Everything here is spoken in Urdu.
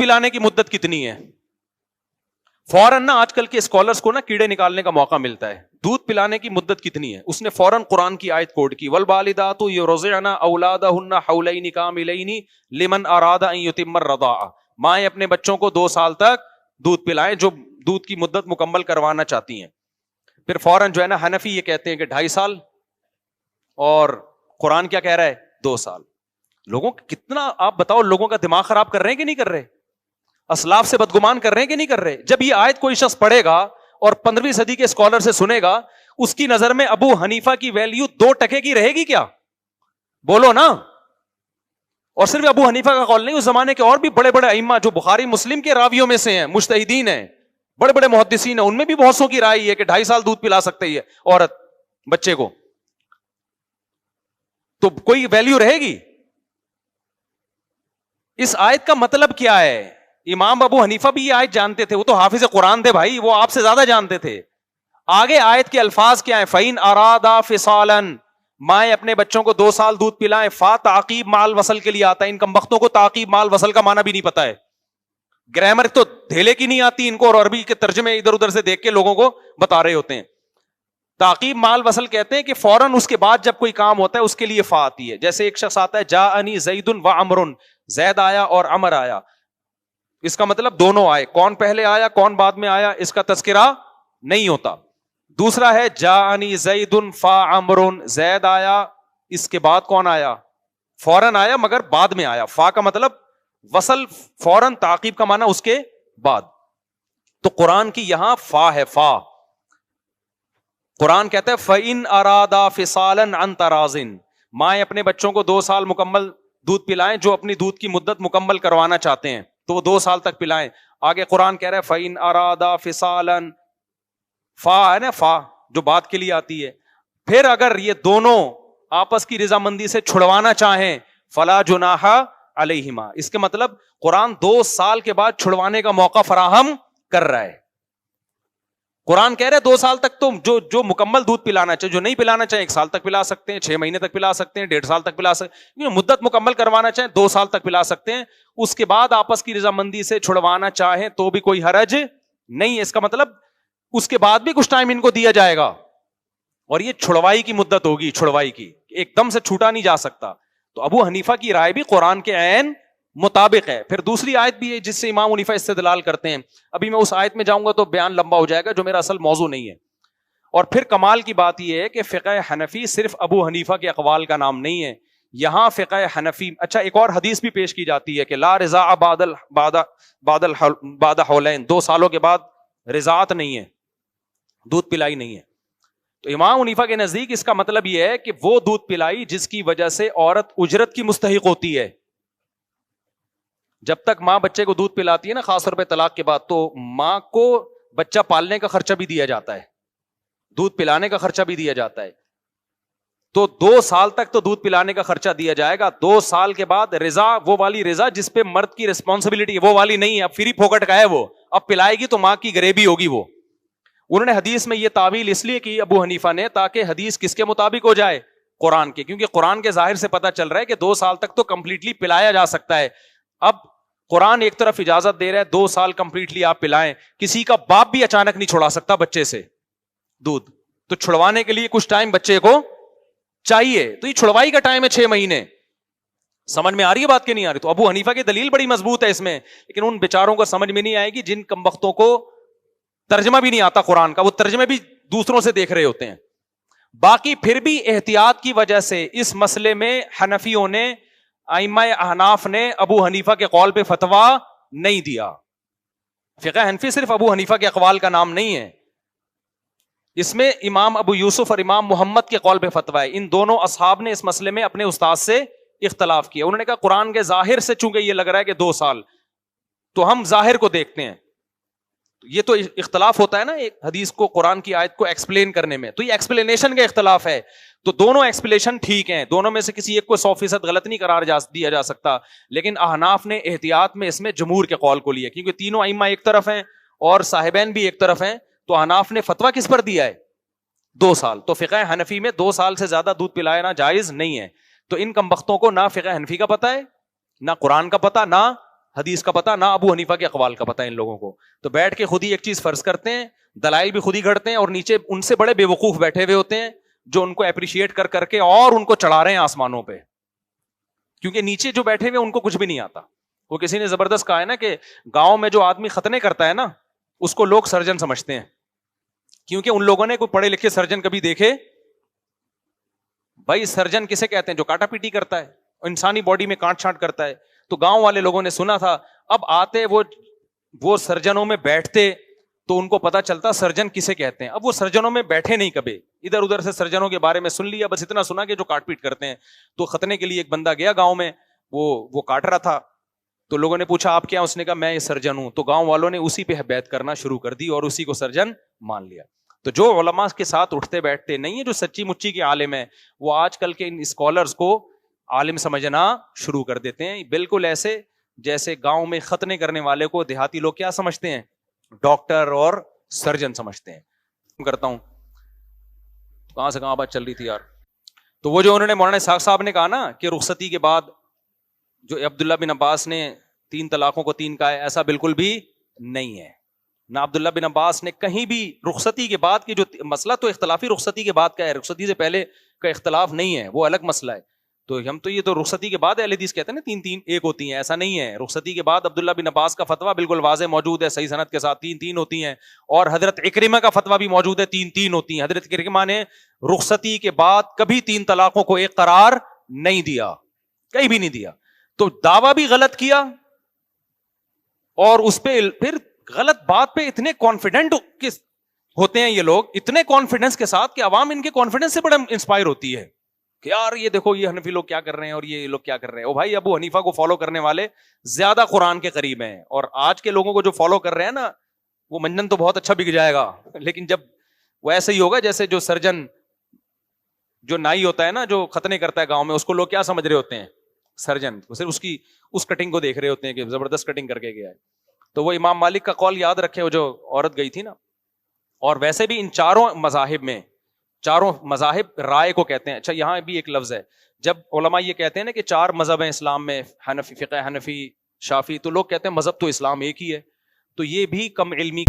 پلانے کی مدت کتنی ہے؟ فوراً نا آج کل کے اسکالرس کو نا کیڑے نکالنے کا موقع ملتا ہے. دودھ پلانے کی مدت کتنی ہے؟ اس نے فوراً قرآن کی آیت کوٹ کی, والوالدات یرضعن اولادہن حولین کاملین لمن اراد ان یتم الرضاعہ. مائیں اپنے بچوں کو 2 سال تک دودھ پلائیں جو دودھ کی مدت مکمل کروانا چاہتی ہیں. پھر فوراً جو ہے نا حنفی یہ کہتے ہیں کہ 2.5 سال, اور قرآن کیا کہہ رہا ہے؟ 2 سال. لوگوں کتنا, آپ بتاؤ, لوگوں کا دماغ خراب کر رہے ہیں کہ نہیں کر رہے؟ اسلاف سے بدگمان کر رہے ہیں کہ نہیں کر رہے؟ جب یہ آیت کوئی شخص پڑھے گا اور 15ویں صدی کے اسکالر سے سنے گا, اس کی نظر میں ابو حنیفہ کی ویلیو 2% کی رہے گی کیا؟ بولو نا. اور صرف ابو حنیفہ کا قول نہیں, اس زمانے کے اور بھی بڑے بڑے ائمہ جو بخاری مسلم کے راویوں میں سے ہیں, مجتہدین ہیں, بڑے بڑے محدثین ہیں, ان میں بھی بہت سو کی رائے ہے کہ 2.5 سال دودھ پلا سکتے ہے عورت بچے کو. تو کوئی ویلیو رہے گی؟ اس آیت کا مطلب کیا ہے؟ امام ابو حنیفہ بھی یہ آیت جانتے تھے, وہ تو حافظ قرآن تھے بھائی, وہ آپ سے زیادہ جانتے تھے. آگے آیت کے الفاظ کیا ہیں؟ فَإِنْ أَرَادَا فِصَالًا, مائیں اپنے بچوں کو 2 سال دودھ پلائیں. فا تعقیب مال وصل کے لیے آتا ہے. ان کمبختوں کو تعقیب مال وصل کا معنی بھی نہیں پتا ہے, گرامر تو دھیلے کی نہیں آتی ان کو, اور عربی کے ترجمے ادھر ادھر سے دیکھ کے لوگوں کو بتا رہے ہوتے ہیں. تعقیب مال وصل کہتے ہیں کہ فوراً اس کے بعد جب کوئی کام ہوتا ہے اس کے لیے فا آتی ہے. جیسے ایک شخص آتا ہے جاءنی زید و عمر, زید آیا اور عمر آیا, اس کا مطلب دونوں آئے, کون پہلے آیا کون بعد میں آیا اس کا تذکرہ نہیں ہوتا. دوسرا ہے جاءنی زید فا عمر, زید آیا اس کے بعد کون آیا؟ فوراً آیا مگر بعد میں آیا. فا کا مطلب وصل فوراً, تعقیب کا معنی اس کے بعد. تو قرآن کی یہاں فا ہے, فا. قرآن کہتا ہے فَإِنْ أَرَادَا فِصَالًا عَنْ تَرَاضٍ, مائیں اپنے بچوں کو 2 سال مکمل دودھ پلائیں جو اپنی دودھ کی مدت مکمل کروانا چاہتے ہیں, تو وہ 2 سال تک پلائیں. آگے قرآن کہہ رہا ہے فَإِنْ أَرَادَا فِصَالًا, فا ہے نا, فا جو بات کے لیے آتی ہے. پھر اگر یہ دونوں آپس کی رضامندی سے چھڑوانا چاہیں فَلَا جُنَاحَ عَلَيْهِمَا, اس کے مطلب قرآن 2 سال کے بعد چھڑوانے کا موقع فراہم کر رہا ہے. قرآن کہہ رہے 2 سال تک تم جو مکمل دودھ پلانا چاہے, جو نہیں پلانا چاہے 1 سال تک پلا سکتے ہیں, 6 مہینے تک پلا سکتے ہیں, 1.5 سال تک پلا سکتے ہیں, مدت مکمل کروانا چاہیں 2 سال تک پلا سکتے ہیں. اس کے بعد آپس کی رضامندی سے چھڑوانا چاہیں تو بھی کوئی حرج نہیں ہے. اس کا مطلب اس کے بعد بھی کچھ ٹائم ان کو دیا جائے گا, اور یہ چھڑوائی کی مدت ہوگی, چھڑوائی کی, ایک دم سے چھوٹا نہیں جا سکتا. تو ابو حنیفہ کی رائے بھی قرآن کے عین مطابق ہے. پھر دوسری آیت بھی ہے جس سے امام حنیفہ استدلال کرتے ہیں, ابھی میں اس آیت میں جاؤں گا تو بیان لمبا ہو جائے گا, جو میرا اصل موضوع نہیں ہے. اور پھر کمال کی بات یہ ہے کہ فقہ حنفی صرف ابو حنیفہ کے اقوال کا نام نہیں ہے, یہاں فقہ حنفی, اچھا ایک اور حدیث بھی پیش کی جاتی ہے کہ لا رضاء بعد حولین, 2 سالوں کے بعد رضاعت نہیں ہے, دودھ پلائی نہیں ہے. تو امام حنیفہ کے نزدیک اس کا مطلب یہ ہے کہ وہ دودھ پلائی جس کی وجہ سے عورت اجرت کی مستحق ہوتی ہے. جب تک ماں بچے کو دودھ پلاتی ہے نا, خاص طور پہ طلاق کے بعد, تو ماں کو بچہ پالنے کا خرچہ بھی دیا جاتا ہے, دودھ پلانے کا خرچہ بھی دیا جاتا ہے. تو 2 سال تک تو دودھ پلانے کا خرچہ دیا جائے گا. 2 سال کے بعد رضا, وہ والی رضا جس پہ مرد کی ریسپانسبلٹی, وہ والی نہیں ہے, اب فری پھوکٹ کا ہے وہ, اب پلائے گی تو ماں کی غریبی ہوگی وہ. انہوں نے حدیث میں یہ تعویل اس لیے کی ابو حنیفہ نے, تاکہ حدیث کس کے مطابق ہو جائے؟ قرآن کے, کیونکہ قرآن کے ظاہر سے پتہ چل رہا ہے کہ 2 سال تک تو کمپلیٹلی پلایا جا سکتا ہے. اب قرآن ایک طرف اجازت دے رہا ہے 2 سال کمپلیٹلی آپ پلائیں, کسی کا باپ بھی اچانک نہیں چھوڑا سکتا بچے سے دودھ, تو چھڑوانے کے لیے کچھ ٹائم بچے کو چاہیے. تو یہ چھڑوائی کا ٹائم ہے 6 مہینے. سمجھ میں آ رہی ہے بات کہ نہیں آ رہی؟ تو ابو حنیفہ کی دلیل بڑی مضبوط ہے اس میں, لیکن ان بیچاروں کو سمجھ میں نہیں آئے گی جن کمبختوں کو ترجمہ بھی نہیں آتا قرآن کا, وہ ترجمے بھی دوسروں سے دیکھ رہے ہوتے ہیں. باقی پھر بھی احتیاط کی وجہ سے اس مسئلے میں حنفیوں نے, ائمہ احناف نے ابو حنیفہ کے قول پہ فتویٰ نہیں دیا. فقہ حنفی صرف ابو حنیفہ کے اقوال کا نام نہیں ہے, اس میں امام ابو یوسف اور امام محمد کے قول پہ فتویٰ ہے. ان دونوں اصحاب نے اس مسئلے میں اپنے استاد سے اختلاف کیا. انہوں نے کہا قرآن کے ظاہر سے چونکہ یہ لگ رہا ہے کہ 2 سال, تو ہم ظاہر کو دیکھتے ہیں. یہ تو اختلاف ہوتا ہے نا ایک حدیث کو, قرآن کی آیت کو ایکسپلین کرنے میں, تو یہ ایکسپلینیشن کا اختلاف ہے. تو دونوں ایکسپلینیشن ٹھیک ہیں, دونوں میں سے کسی ایک کو 100% غلط نہیں قرار دیا جا سکتا, لیکن احناف نے احتیاط میں اس میں جمہور کے قول کو لیا, کیونکہ تینوں ائمہ ایک طرف ہیں اور صاحبین بھی ایک طرف ہیں. تو احناف نے فتویٰ کس پر دیا ہے؟ 2 سال. تو فقہ حنفی میں 2 سال سے زیادہ دودھ پلانا جائز نہیں ہے. تو ان کم بختوں کو نہ فقہ حنفی کا پتہ ہے, نہ قرآن کا پتہ, نہ حدیث کا پتہ، نہ ابو حنیفہ کے اقوال کا پتہ ان لوگوں کو. تو بیٹھ کے خود ہی ایک چیز فرض کرتے ہیں، دلائل بھی خود ہی گھڑتے ہیں، اور نیچے ان سے بڑے بے وقوف بیٹھے ہوئے ہوتے ہیں جو ان کو اپریشیٹ کر کر کے اور ان کو چڑھا رہے ہیں آسمانوں پہ، کیونکہ نیچے جو بیٹھے ہوئے ان کو کچھ بھی نہیں آتا. وہ کسی نے زبردست کہا ہے نا کہ گاؤں میں جو آدمی ختنے کرتا ہے نا اس کو لوگ سرجن سمجھتے ہیں، کیونکہ ان لوگوں نے کوئی پڑھے لکھے سرجن کبھی دیکھے. بھائی سرجن کسے کہتے ہیں؟ جو کاٹا پیٹی کرتا ہے، انسانی باڈی میں کانٹ چھانٹ کرتا ہے. تو گاؤں والے لوگوں نے سنا تھا، اب آتے وہ سرجنوں میں بیٹھتے تو ان کو پتا چلتا سرجن کسے کہتے ہیں. اب وہ سرجنوں میں بیٹھے نہیں کبھی، ادھر ادھر سے سرجنوں کے بارے میں سن لیا، بس اتنا سنا کہ جو کاٹ پیٹ کرتے ہیں. تو ختنے کے لیے ایک بندہ گیا گاؤں میں، وہ کاٹ رہا تھا. تو لوگوں نے پوچھا آپ کیا؟ اس نے کہا میں یہ سرجن ہوں. تو گاؤں والوں نے اسی پہ بیعت کرنا شروع کر دی اور اسی کو سرجن مان لیا. تو جو علماء کے ساتھ اٹھتے بیٹھتے نہیں ہے، جو سچی مچی کے عالم ہیں، وہ آج کل کے ان اسکالرز کو عالم سمجھنا شروع کر دیتے ہیں. بالکل ایسے جیسے گاؤں میں ختنے کرنے والے کو دیہاتی لوگ کیا سمجھتے ہیں؟ ڈاکٹر اور سرجن سمجھتے ہیں. کرتا ہوں کہاں سے کہاں بات چل رہی تھی یار. تو وہ جو انہوں نے مولانا اسحاق صاحب نے کہا نا کہ رخصتی کے بعد جو عبداللہ بن عباس نے 3 طلاقوں کو 3 کہا ہے، ایسا بالکل بھی نہیں ہے. نہ عبداللہ بن عباس نے کہیں بھی رخصتی کے بعد کی جو مسئلہ تو اختلافی رخصتی کے بعد کا ہے، رخصتی سے پہلے کا اختلاف نہیں ہے، وہ الگ مسئلہ ہے. تو ہم تو یہ تو رخصتی کے بعد اہل حدیث کہتے ہیں نا 3 ایک ہوتی ہیں، ایسا نہیں ہے. رخصتی کے بعد عبداللہ بن عباس کا فتویٰ بالکل واضح موجود ہے صحیح سند کے ساتھ، 3 ہوتی ہیں. اور حضرت اکرمہ کا فتویٰ بھی موجود ہے، 3 ہوتی ہیں. حضرت اکرمہ نے رخصتی کے بعد کبھی 3 طلاقوں کو ایک قرار نہیں دیا، کہیں بھی نہیں دیا. تو دعویٰ بھی غلط کیا اور اس پہ پھر غلط بات پہ اتنے کانفیڈنٹ ہوتے ہیں یہ لوگ، اتنے کانفیڈنس کے ساتھ کہ عوام ان کے کانفیڈنس سے بڑا انسپائر ہوتی ہے کہ یار یہ دیکھو یہ حنفی لوگ کیا کر رہے ہیں اور یہ لوگ کیا کر رہے ہیں. او بھائی ابو حنیفہ کو فالو کرنے والے زیادہ قرآن کے قریب ہیں، اور آج کے لوگوں کو جو فالو کر رہے ہیں نا وہ منجن تو بہت اچھا بک جائے گا، لیکن جب وہ ایسے ہی ہوگا جیسے جو سرجن جو نائی ہوتا ہے نا جو ختنے کرتا ہے گاؤں میں، اس کو لوگ کیا سمجھ رہے ہوتے ہیں؟ سرجن. صرف اس کٹنگ کو دیکھ رہے ہوتے ہیں کہ زبردست کٹنگ کر کے گیا ہے. تو وہ امام مالک کا قول یاد رکھے، وہ جو عورت گئی تھی نا. اور ویسے بھی ان چاروں مذاہب رائے کو کہتے ہیں. اچھا یہاں بھی ایک لفظ ہے، جب علماء یہ کہتے ہیں نا کہ 4 مذہب ہیں اسلام میں، حنفی فقہ، حنفی، شافی، تو لوگ کہتے ہیں مذہب تو اسلام ایک ہی ہے. تو یہ بھی کم علمی